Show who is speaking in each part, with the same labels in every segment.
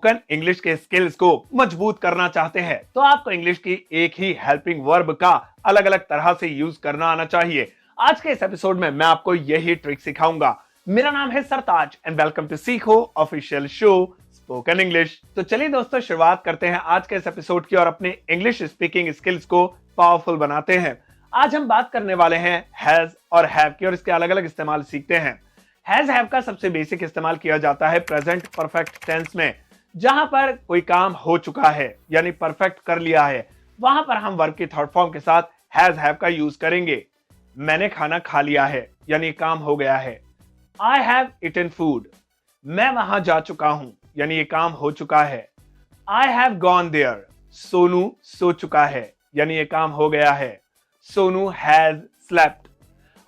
Speaker 1: Spoken English के skills को मजबूत करना चाहते हैं तो आपको इंग्लिश की एक ही हेल्पिंग वर्ब का अलग अलग तरह से यूज करना आना चाहिए। आज के इस एपिसोड में मैं आपको यही ट्रिक सिखाऊंगा। मेरा नाम है सरताज एंड वेलकम टू सीखो ऑफिशियल शो स्पोकन इंग्लिश। तो चलिए दोस्तों, शुरुआत करते हैं आज के इस एपिसोड की और अपने इंग्लिश स्पीकिंग स्किल्स को पावरफुल बनाते हैं। आज हम बात करने वाले हैं हैज और हैव की और इसके अलग अलग इस्तेमाल सीखते हैं। हैज हैव का सबसे बेसिक इस्तेमाल किया जाता है प्रेजेंट परफेक्ट टेंस में, जहां पर कोई काम हो चुका है यानी परफेक्ट कर लिया है, वहां पर हम वर्ब की थर्ड फॉर्म के साथ हैज हैव का यूज करेंगे। मैंने खाना खा लिया है यानी काम हो गया है। आई हैव इटन फूड, मैं वहां जा चुका हूं यानी ये काम हो चुका है। I have gone there, Sonu सो चुका है यानी ये काम हो गया है। Sonu has slept.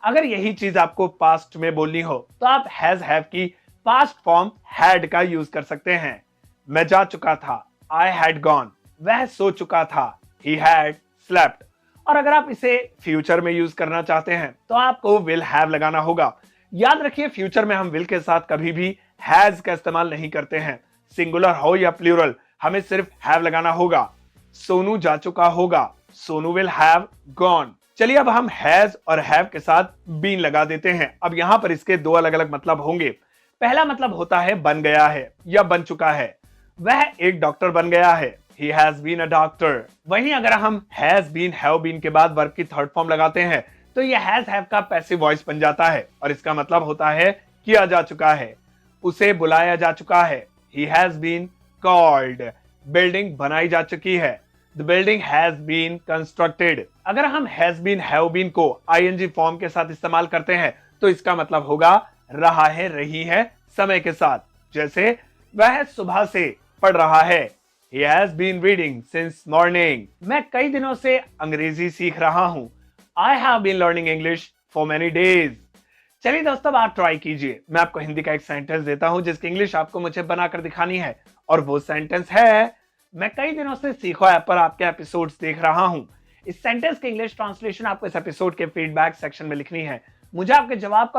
Speaker 1: अगर यही चीज आपको पास्ट में बोलनी हो तो आप हैज हैव की पास्ट फॉर्म हैड का यूज कर सकते हैं। मैं जा चुका था, आई हैड गॉन, वह सो चुका था, ही हैड स्लेप्ट। और अगर आप इसे फ्यूचर में यूज करना चाहते हैं तो आपको विल हैव लगाना होगा। याद रखिए, फ्यूचर में हम विल के साथ कभी भी हैज का इस्तेमाल नहीं करते हैं। सिंगुलर हो या प्लूरल, हमें सिर्फ हैव लगाना होगा। सोनू जा चुका होगा, सोनू विल हैव गॉन। चलिए अब हम हैज और हैव के साथ बीन लगा देते हैं। अब यहां पर इसके दो अलग अलग मतलब होंगे। पहला मतलब होता है बन गया है या बन चुका है। वह एक डॉक्टर बन गया है, he has been a doctor। वहीं अगर हम has been, have been के बाद वर्ब की थर्ड फॉर्म लगाते हैं तो यह has have का पैसिव वॉइस बन जाता है और इसका मतलब होता है किया जा चुका है, उसे बुलाया जा चुका है। he has been called। Building बनाई जा चुकी है, the building has been constructed। अगर हम has been, have been को ing फॉर्म के साथ इस्तेमाल करते हैं तो इसका मतलब होगा रहा है, रही है समय के साथ। जैसे वह सुबह से पढ़ रहा है, he has been reading since morning। मैं कई दिनों से अंग्रेजी सीख रहा हूं, I have been learning English for many days। चलिए दोस्तों, अब आप ट्राई कीजिए। मैं आपको हिंदी का एक सेंटेंस देता हूं जिसकी इंग्लिश आपको मुझे बनाकर दिखानी है और वो सेंटेंस है, मैं कई दिनों से सीखो ऐप पर आपके एपिसोड्स देख रहा हूं। इस सेंटेंस की इंग्लिश ट्रांसलेशन आपको इस एपिसोड के फीडबैक सेक्शन में लिखनी है। मुझे आपके जवाब का